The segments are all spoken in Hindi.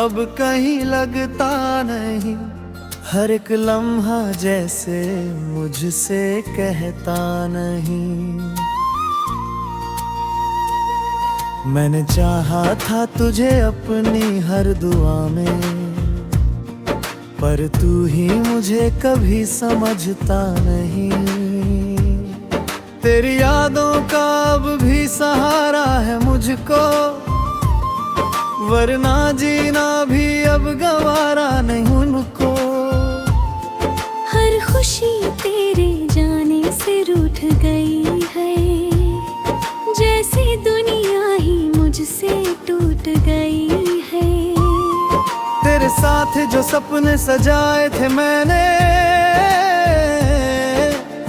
अब कहीं लगता नहीं। हर एक लम्हा जैसे मुझसे कहता नहीं। मैंने चाहा था तुझे अपनी हर दुआ में, पर तू ही मुझे कभी समझता नहीं। तेरी यादों का अब भी सहारा है मुझको, वरना जीना भी अब गवारा नहीं उनको। हर खुशी तेरे जाने से रूठ गई है, जैसे दुनिया ही मुझसे टूट गई है। तेरे साथ जो सपने सजाए थे मैंने,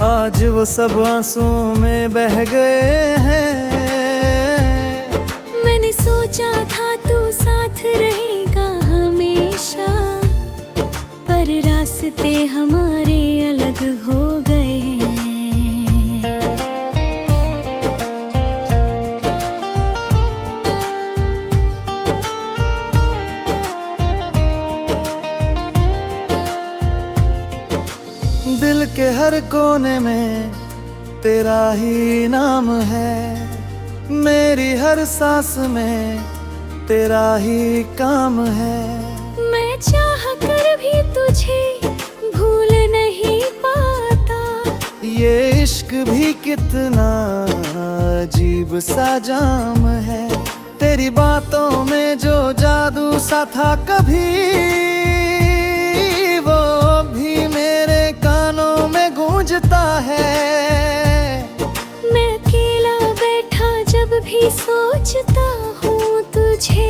आज वो सब आंसुओं में बह गए हैं। मैंने सोचा था तू साथ रहेगा हमेशा, पर रास्ते हमारे अलग हो गए हैं। दिल के हर कोने में तेरा ही नाम है, मेरी हर सांस में तेरा ही काम है। मैं चाह कर भी तुझे भूल नहीं पाता, ये इश्क भी कितना अजीब सा जाम है। तेरी बातों में जो जादू सा था कभी, वो भी मेरे कानों में गूंजता है। मैं अकेला बैठा जब भी सोचता हूँ तुझे,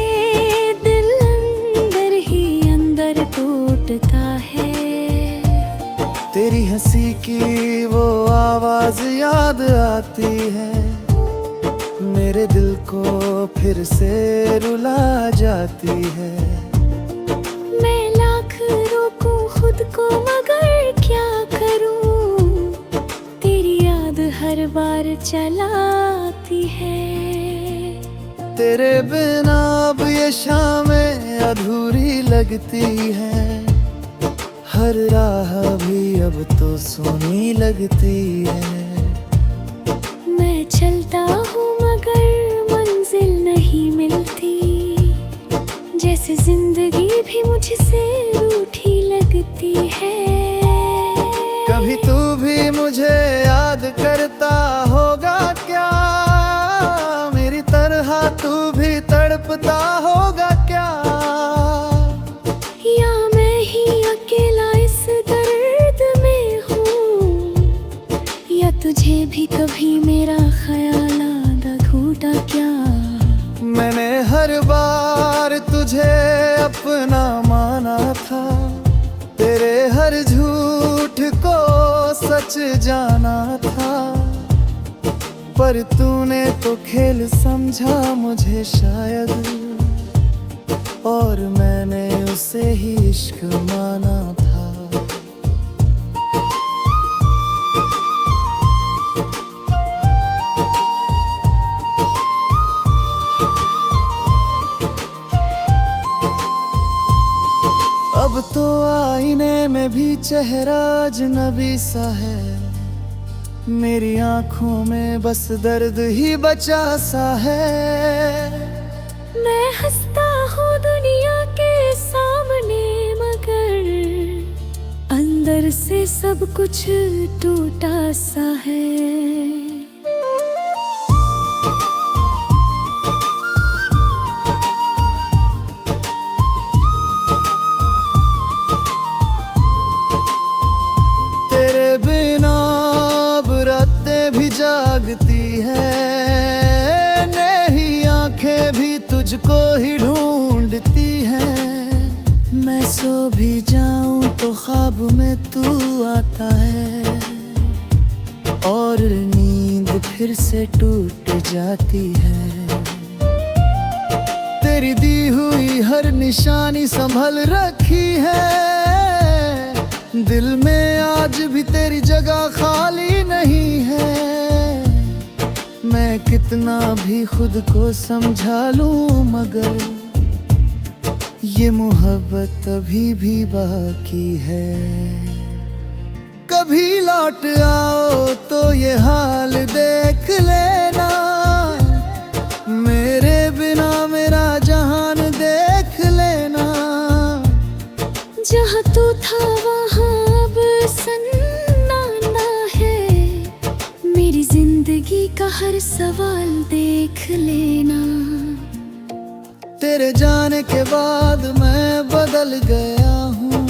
दिल अंदर ही अंदर टूटता है। तेरी हंसी की वो आवाज याद आती है, मेरे दिल को फिर से रुला जाती है। मैं लाख रोकूं खुद को मगर क्या करूं, तेरी याद हर बार चलाती है। तेरे बिना अब ये शामें अधूरी लगती है, हर राह भी अब तो सोनी लगती है। मैं चलता हूँ मगर मंजिल नहीं मिलती, जैसे जिंदगी भी मुझसे रूठी लगती है। कभी तू भी मुझे याद करता होगा क्या, मेरी तरह तू भी तड़पता होगा क्या। या मैं ही अकेला इस दर्द में हूँ, या तुझे भी कभी मेरा ख्याल आधा घूटा क्या। मैंने हर बार तुझे अपना माना था, तेरे हर झूठ को सच जाना था, पर तूने तो खेल समझा मुझे शायद, और मैंने उसे ही इश्क माना था। अब तो आईने में भी चेहरा अजनबी सा है, मेरी आंखों में बस दर्द ही बचा सा है। मैं हंसता हूँ दुनिया के सामने मगर अंदर से सब कुछ टूटा सा है। तेरे बिना अब रातें भी जागती है, नहीं आंखें भी तुझको ही ढूंढती हैं। मैं सो भी जाऊं तो ख्वाब में तू आता है, और नींद फिर से टूट जाती है। तेरी दी हुई हर निशानी संभल रखी है, दिल में आज भी तेरी जगह खाली नहीं है। मैं कितना भी खुद को समझा लूं मगर ये मोहब्बत अभी भी बाकी है। कभी लौट आओ तो ये हाल देख लेना, मेरे बिना मेरा जहान देख लेना। जहाँ तू था वहाँ अब सन्नाटा है, मेरी जिंदगी का हर सवाल देख लेना। तेरे जाने के बाद मैं बदल गया हूँ,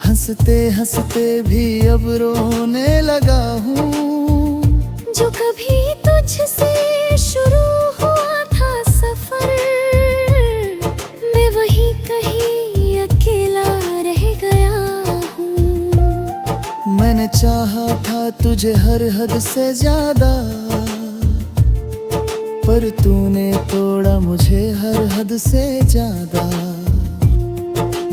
हंसते हंसते भी अब रोने लगा हूँ। जो कभी तुझसे शुरू हुआ था सफर, मैं वहीं कहीं अकेला रह गया हूँ। मैंने चाहा था तुझे हर हद से ज्यादा, पर तूने तोड़ा मुझे हर हद से ज्यादा।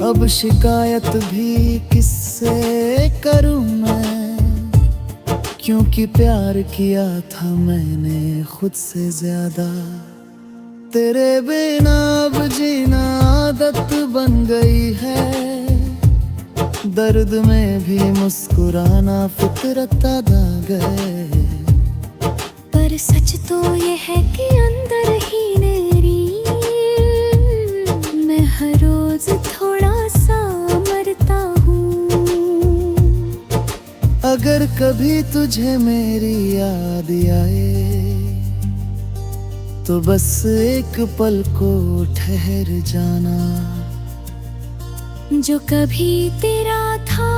अब शिकायत भी किससे करूं मैं, क्योंकि प्यार किया था मैंने खुद से ज्यादा। तेरे बिना अब जीना आदत बन गई है, दर्द में भी मुस्कुराना फितरत अदा गए। पर सच तो ये है कि अंदर ही मेरी मैं हर रोज थोड़ा सा मरता हूँ। अगर कभी तुझे मेरी याद आए तो बस एक पल को ठहर जाना। जो कभी तेरा था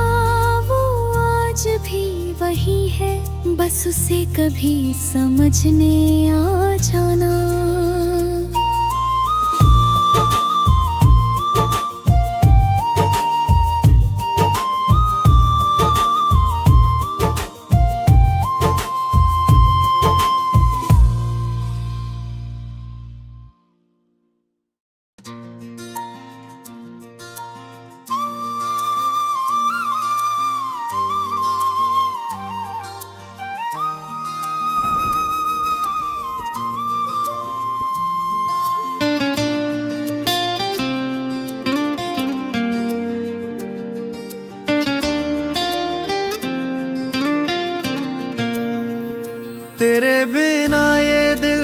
वो आज भी वही है, बस उसे कभी समझने आ जाना। तेरे बिना ये दिल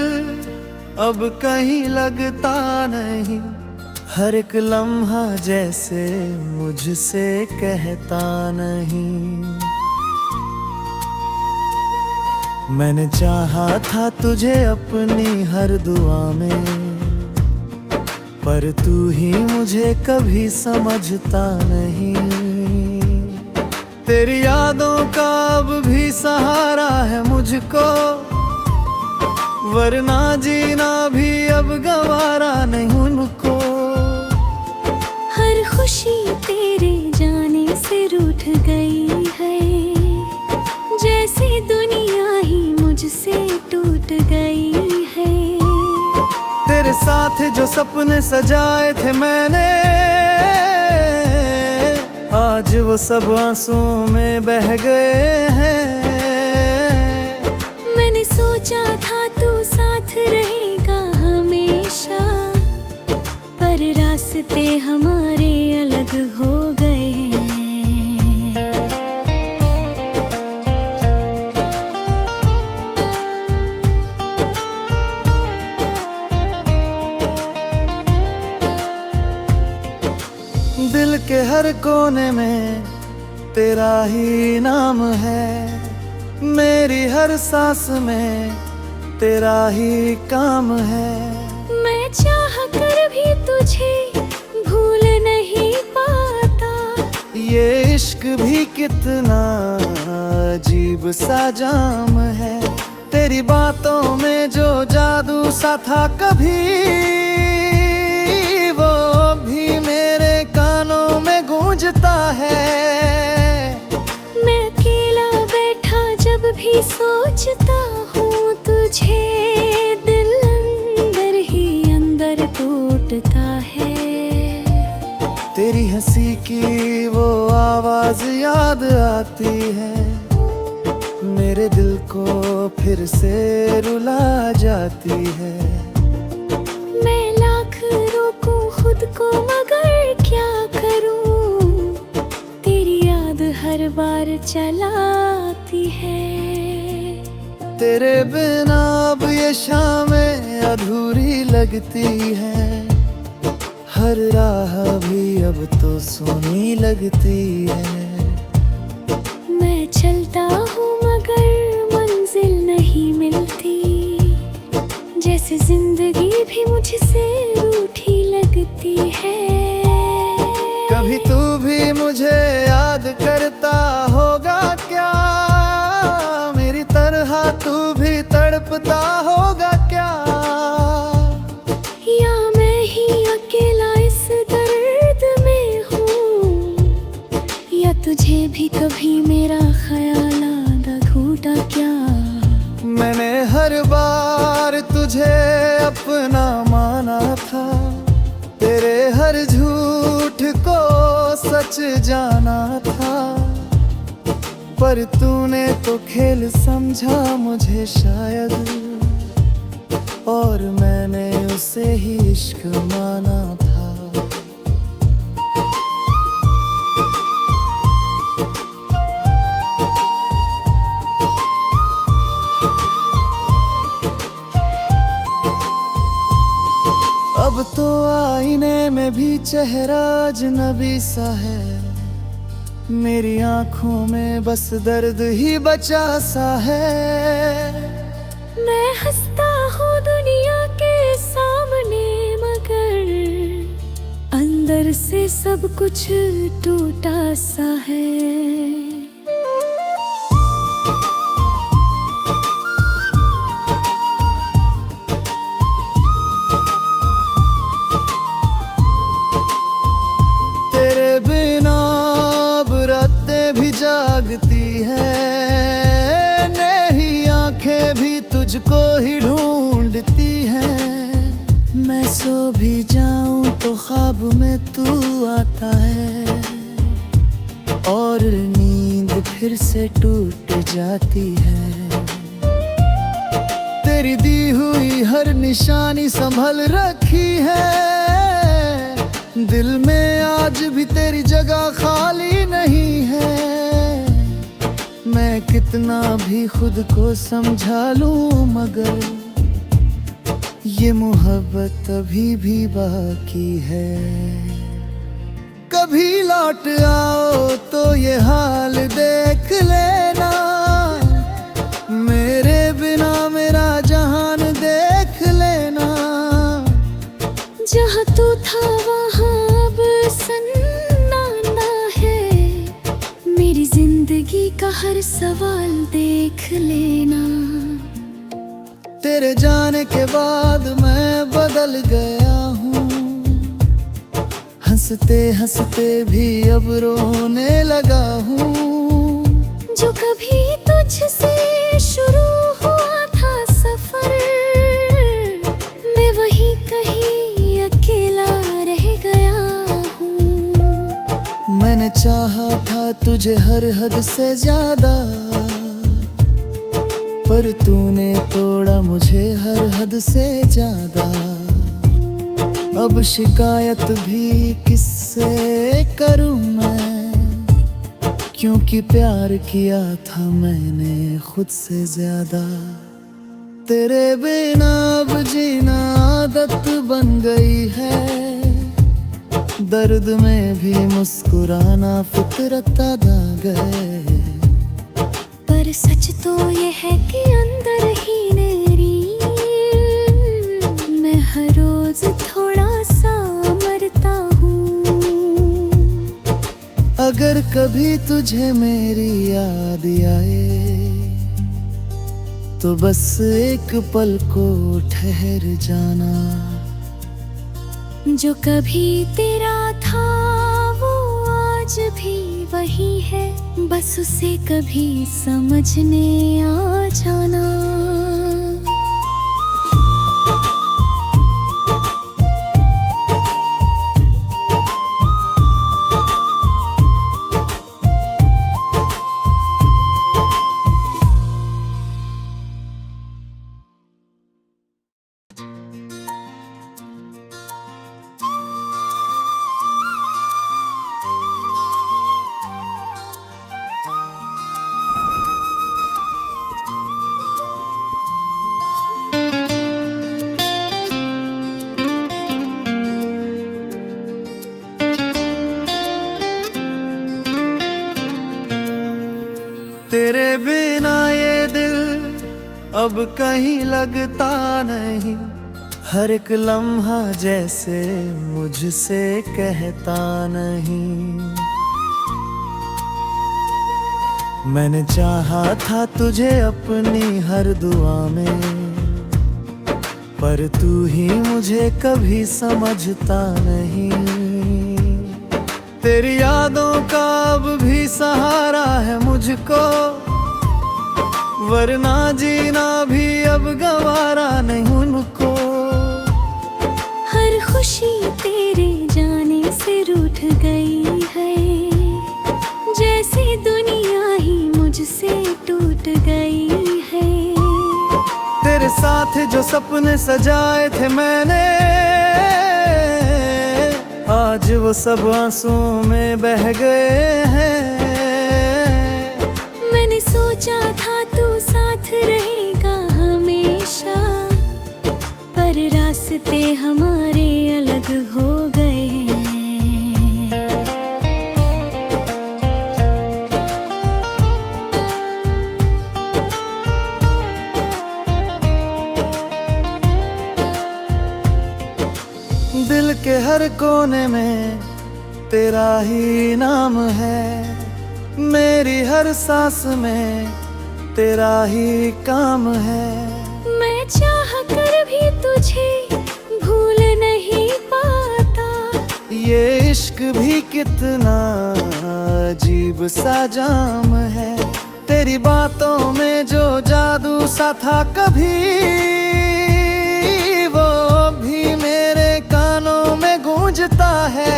अब कहीं लगता नहीं, हर एक लम्हा जैसे मुझसे कहता नहीं। मैंने चाहा था तुझे अपनी हर दुआ में, पर तू ही मुझे कभी समझता नहीं। तेरी यादों का अब भी सहारा है मुझको, वरना जीना भी अब गवारा नहीं उनको। हर खुशी तेरे जाने से रूठ गई है, जैसे दुनिया ही मुझसे टूट गई है। तेरे साथ जो सपने सजाए थे मैंने, आज वो सब आंसुओं में बह गए हैं। मैंने सोचा था तू साथ रहेगा हमेशा, पर रास्ते हमारे अलग हो गए हैं। दिल के हर कोने में तेरा ही नाम है, मेरी हर सांस में तेरा ही काम है। मैं चाह कर भी तुझे भूल नहीं पाता, ये इश्क भी कितना अजीब सा जाम है। तेरी बातों में जो जादू सा था कभी, वो भी मेरे कानों में गूंजता है। मैं अकेला बैठा जब भी सोचता हूँ तुझे, दिल अंदर ही अंदर टूटता है। तेरी हंसी की वो आवाज याद आती है, मेरे दिल को फिर से रुला जाती है। मैं लाख रोकूं को मगर क्या करूं, तेरी याद हर बार चलाती है। तेरे बिना अब ये शामें अधूरी लगती है, हर राह भी अब तो सोनी लगती है। मैं चलता हूँ मगर मंजिल नहीं मिलती, जैसे जिंदगी भी मुझसे रूठी लगती है। कभी तू भी मुझे याद करता होगा क्या, मेरी तरह तू भी तड़पता होगा क्या। या मैं ही अकेला इस दर्द में हूँ, या तुझे भी कभी मेरा ख्याल आधा घूटा क्या। मैंने हर बार तुझे अपना माना था, तेरे हर झूठ को सच जाना था, पर तूने तो खेल समझा मुझे शायद, और मैंने उसे ही इश्क माना था। अब तो आईने में भी चेहरा अजनबी सा है, मेरी आंखों में बस दर्द ही बचा सा है। मैं हंसता हूँ दुनिया के सामने मगर अंदर से सब कुछ टूटा सा है। तेरे बिना अब रातें भी जागती है, नहीं आंखें भी तुझको ही ढूंढती हैं। मैं सो भी जाऊं तो ख्वाब में तू आता है, और नींद फिर से टूट जाती है। तेरी दी हुई हर निशानी संभल रखी है, दिल में आज भी तेरी जगह खाली नहीं है। मैं कितना भी खुद को समझा लूं मगर ये मोहब्बत अभी भी बाकी है। कभी लौट आओ तो ये हाल देख लेना, मेरे बिना मेरा जहान देख लेना। जहाँ तू था वहाँ अब सन्नाटा है, मेरी जिंदगी का हर सवाल देख लेना। तेरे जाने के बाद मैं बदल गया हूँ, हंसते हंसते भी अब रोने लगा हूँ। जो कभी तुझसे शुरू हुआ था सफर, मैं वहीं कहीं अकेला रह गया हूँ। मैंने चाहा था तुझे हर हद से ज्यादा, पर तूने तोड़ा मुझे हर हद से ज्यादा। अब शिकायत भी किससे करूं मैं, क्योंकि प्यार किया था मैंने खुद से ज्यादा। तेरे बिना अब जीना आदत बन गई है, दर्द में भी मुस्कुराना फितरत अदा गए। पर सच तो ये है कि अंदर ही मेरी मैं हर रोज थोड़ा सा मरता हूँ। अगर कभी तुझे मेरी याद आए तो बस एक पल को ठहर जाना। जो कभी तेरा था वो आज भी वही है, बस उसे कभी समझने आ जाना। तेरे बिना ये दिल अब कहीं लगता नहीं, हर एक लम्हा जैसे मुझसे कहता नहीं। मैंने चाहा था तुझे अपनी हर दुआ में, पर तू ही मुझे कभी समझता नहीं। तेरी यादों का अब भी सहारा है मुझको, वरना जीना भी अब गवारा नहीं उनको। हर खुशी तेरे जाने से रूठ गई है, जैसे दुनिया ही मुझसे टूट गई है। तेरे साथ जो सपने सजाए थे मैंने, आज वो सब आंसुओं में बह गए हैं। मैंने सोचा था तू साथ रहेगा हमेशा, पर रास्ते हमारे अलग हो गए हैं। दिल के हर कोने में तेरा ही नाम है, मेरी हर सांस में तेरा ही काम है। मैं चाह कर भी तुझे भूल नहीं पाता, ये इश्क भी कितना अजीब सा जाम है। तेरी बातों में जो जादू सा था कभी, वो भी मेरे कानों में गूंजता है।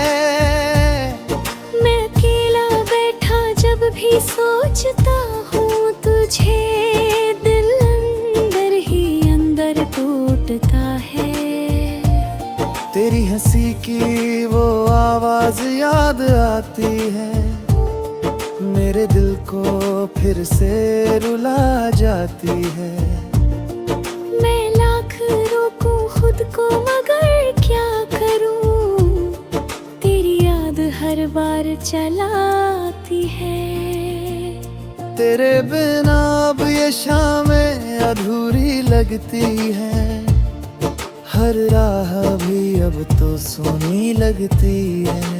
मैं अकेला बैठा जब भी सोचता हूँ तुझे, दिल अंदर ही अंदर टूटता है। तेरी हंसी की वो आवाज याद आती है, मेरे दिल को फिर से रुला जाती है। मैं लाख रोकूं खुद को मगर क्या करूं, तेरी याद हर बार चलाती है। तेरे बिना अब ये शामें अधूरी लगती है, हर राह भी अब तो सोनी लगती है।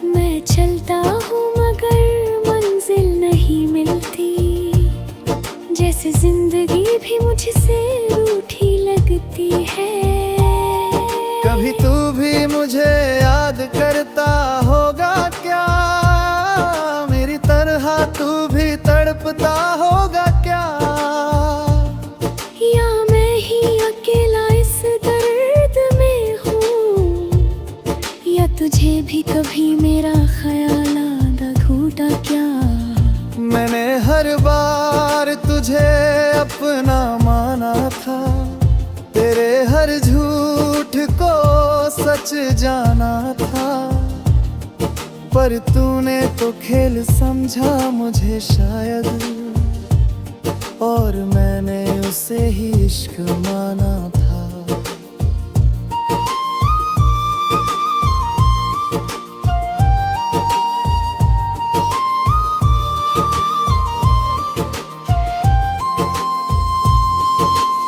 मैं चलता हूँ मगर मंजिल नहीं मिलती, जैसे जिंदगी भी मुझसे रूठी लगती है। कभी तू भी मुझे याद करता होगा क्या, मेरी तरह तू भी तड़पता होगा क्या। या मैं ही अकेला इस दर्द में हूँ, या तुझे भी कभी मेरा ख्याल आधा घूटा क्या। मैंने हर बार तुझे अपना माना था, तेरे हर झूठ को सच जाना था, पर तूने तो खेल समझा मुझे शायद, और मैंने उसे ही इश्क माना था।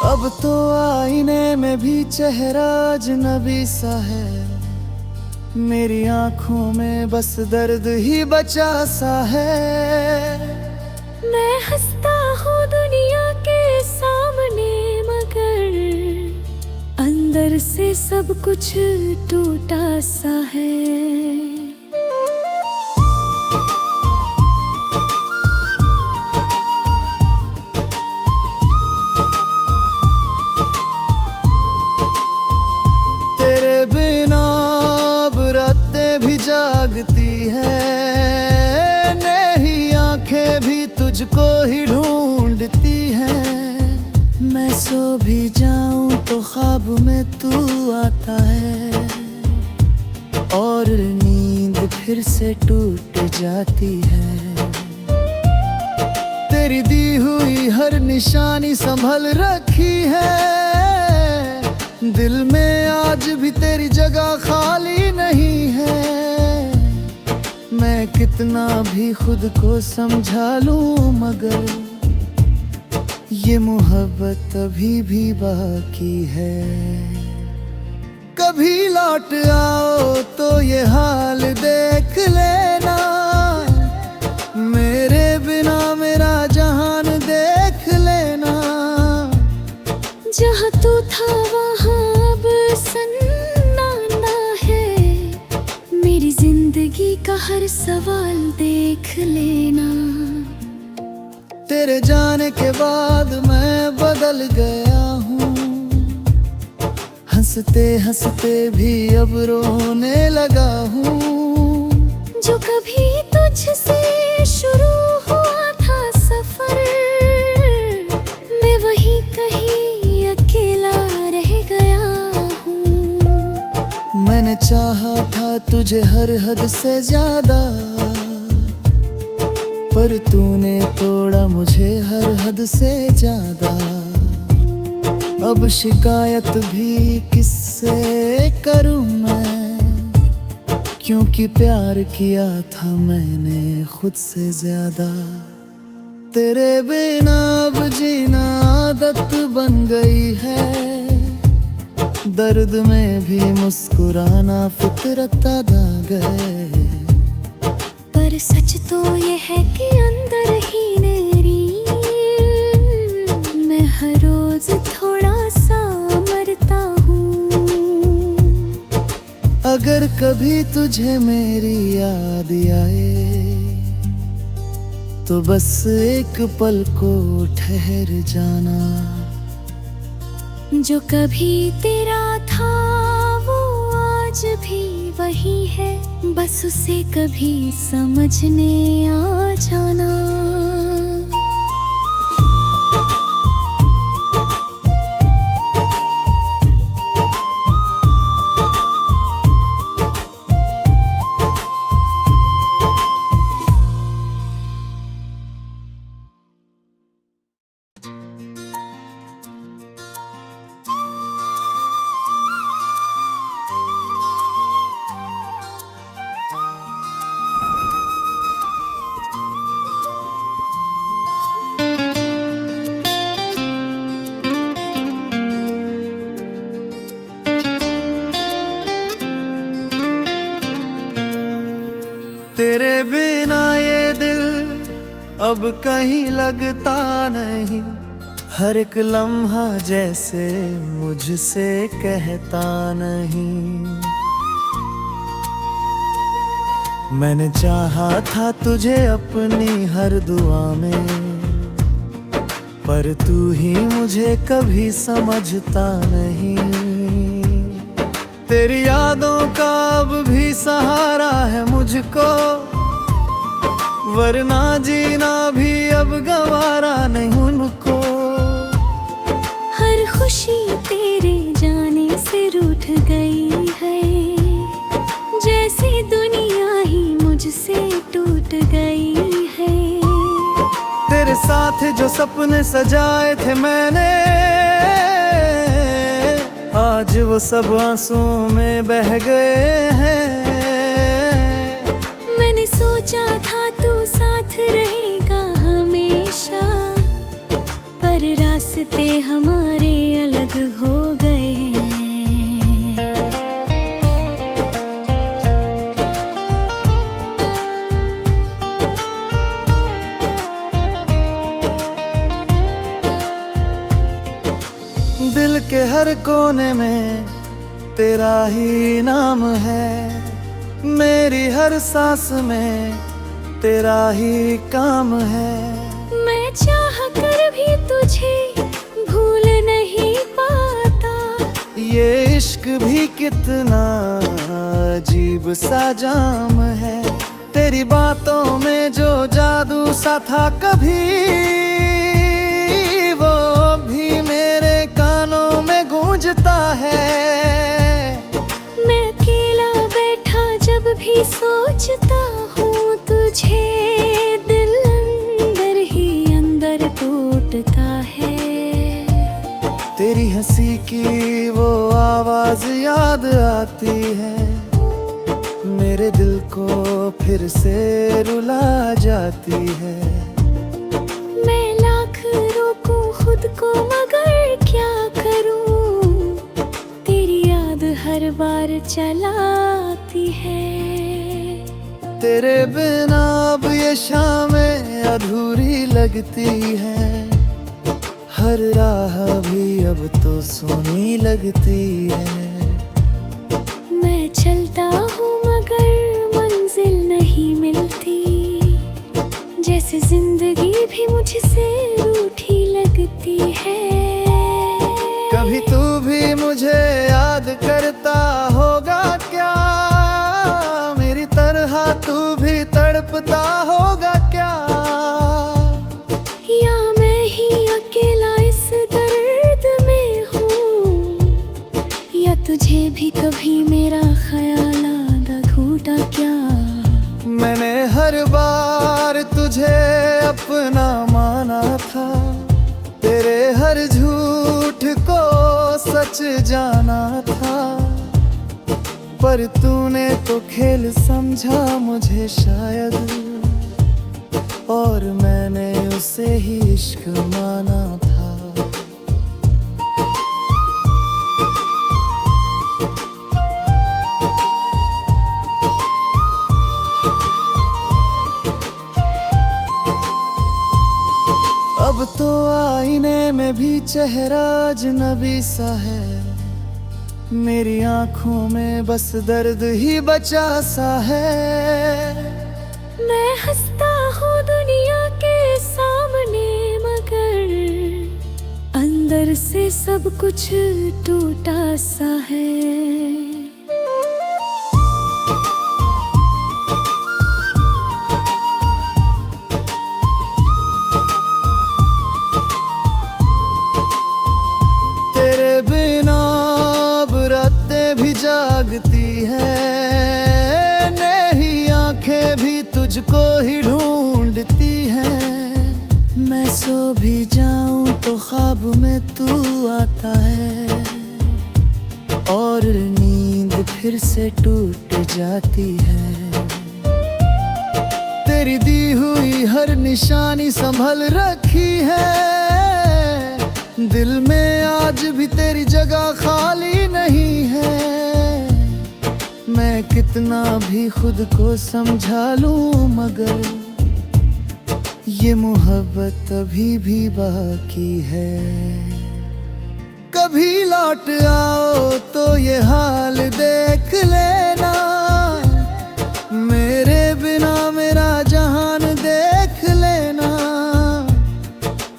अब तो आईने में भी चेहरा अजनबी सा है, मेरी आंखों में बस दर्द ही बचा सा है। मैं हंसता हूँ दुनिया के सामने मगर अंदर से सब कुछ टूटा सा है। तेरे बिना अब रातें भी जागती है, नहीं आंखें भी तुझको ही ढूंढती हैं। मैं सो भी जाऊं तो ख्वाब में तू आता है, और नींद फिर से टूट जाती है। तेरी दी हुई हर निशानी संभल रखी है, दिल में आज भी तेरी जगह खाली नहीं है। मैं कितना भी खुद को समझा लूं, मगर ये मोहब्बत अभी भी बाकी है। कभी लौट आओ तो ये हाल देख लेना, मेरे बिना मेरा जहान देख लेना। जहाँ तू था वहाँ अब सन्नाटा है, मेरी जिंदगी का हर सवाल देख लेना। तेरे जाने के बाद मैं बदल गया हूँ, हंसते हंसते भी अब रोने लगा हूँ। जो कभी तुझसे शुरू हुआ था सफर, मैं वहीं कहीं अकेला रह गया हूँ। मैंने चाहा था तुझे हर हद से ज्यादा, पर तूने तोड़ा मुझे हर हद से ज्यादा। अब शिकायत भी किससे करूं मैं, क्योंकि प्यार किया था मैंने खुद से ज्यादा। तेरे बिना अब जीना आदत बन गई है, दर्द में भी मुस्कुराना फितरत अदा गए। पर सच तो ये है कि अंदर ही मेरी मैं हर रोज थोड़ा सा मरता हूँ। अगर कभी तुझे मेरी याद आए तो बस एक पल को ठहर जाना। जो कभी तेरा था वो आज भी वही है, बस उसे कभी समझने आ जाना। तेरे बिना ये दिल अब कहीं लगता नहीं, हर एक लम्हा जैसे मुझसे कहता नहीं। मैंने चाहा था तुझे अपनी हर दुआ में, पर तू ही मुझे कभी समझता नहीं। तेरी यादों का अब भी सहारा है मुझको, वरना जीना भी अब गवारा नहीं उनको। हर खुशी तेरे जाने से रूठ गई है, जैसे दुनिया ही मुझसे टूट गई है। तेरे साथ जो सपने सजाए थे मैंने, आज वो सब आंसुओं में बह गए हैं। मैंने सोचा था तू साथ रहेगा हमेशा, पर रास्ते हमारे अलग हो गए हैं। दिल के हर कोने में तेरा ही नाम है, मेरी हर सांस में तेरा ही काम है। मैं चाह कर भी तुझे भूल नहीं पाता, ये इश्क भी कितना अजीब सा जाम है। तेरी बातों में जो जादू सा था कभी, वो भी मेरे कानों में गूंजता है। मैं अकेला बैठा जब भी सोचता हूँ तुझे, दिल अंदर ही अंदर टूटता है। तेरी हंसी की वो आवाज याद आती है, मेरे मेरे दिल को फिर से रुला जाती है। मैं लाख रोकूं खुद को मगर क्या करूं, तेरी याद हर बार चलाती है। तेरे बिना अब ये शामें अधूरी लगती है, हर राह भी अब तो सोनी लगती है। मैं चलता हूँ मगर मंजिल नहीं मिलती, जैसे जिंदगी भी मुझसे रूठी लगती है। कभी तू भी मुझे याद करता होगा क्या, मेरी तरह तू भी तड़पता होगा क्या। या मैं ही अकेला इस दर्द में हूँ, या तुझे भी कभी मेरा ख्याल आधा घूटा क्या। मैंने हर बार तुझे अपना माना था, तेरे हर झूठ को सच जाना था, पर तूने तो खेल समझा मुझे शायद, और मैंने उसे ही इश्क माना था। अब तो आईने में भी चेहरा अजनबी सा है, मेरी आंखों में बस दर्द ही बचा सा है। मैं हंसता हूँ दुनिया के सामने मगर अंदर से सब कुछ टूटा सा है। भी जागती है, नहीं आंखें भी तुझको ही ढूंढती हैं। मैं सो भी जाऊं तो ख्वाब में तू आता है, और नींद फिर से टूट जाती है। तेरी दी हुई हर निशानी संभल रखी है, दिल में आज भी तेरी जगह खाली नहीं है। मैं कितना भी खुद को समझा लूं मगर ये मोहब्बत अभी भी बाकी है। कभी लौट आओ तो ये हाल देख लेना, मेरे बिना मेरा जहान देख लेना।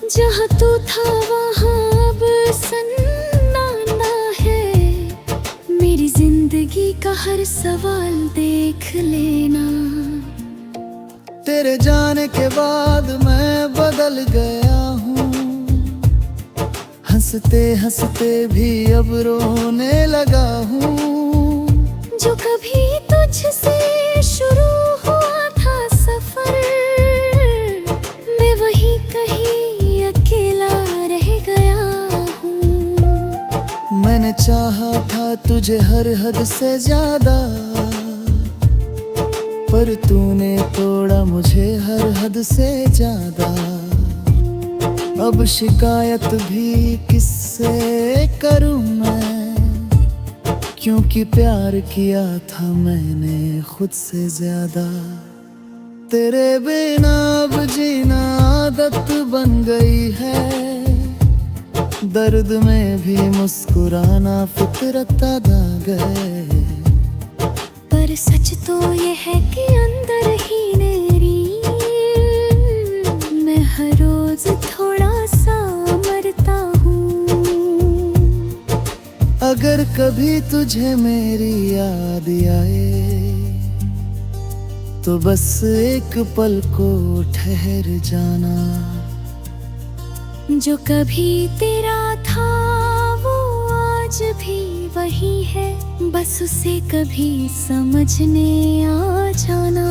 जहाँ तू था वहाँ अब सन्नाटा है, मेरी जिंदगी का हर सवाल देख लेना। तेरे जाने के बाद मैं बदल गया हूँ, हंसते हंसते भी अब रोने लगा हूँ। जो कभी तुझसे शुरू हुआ था सफर, मैं वहीं कहीं अकेला रह गया हूँ। मैंने चाहा था तुझे हर हद से ज्यादा, पर तूने तोड़ा मुझे हर हद से ज्यादा। अब शिकायत भी किससे करूं मैं, क्योंकि प्यार किया था मैंने खुद से ज्यादा। तेरे बिना अब जीना आदत बन गई है, दर्द में भी मुस्कुराना फितरत अदा गए। पर सच तो ये है कि अंदर ही मेरी मैं हर रोज थोड़ा सा मरता हूँ। अगर कभी तुझे मेरी याद आए तो बस एक पल को ठहर जाना। जो कभी तेरा था वो आज भी वही है, बस उसे कभी समझने आ जाना।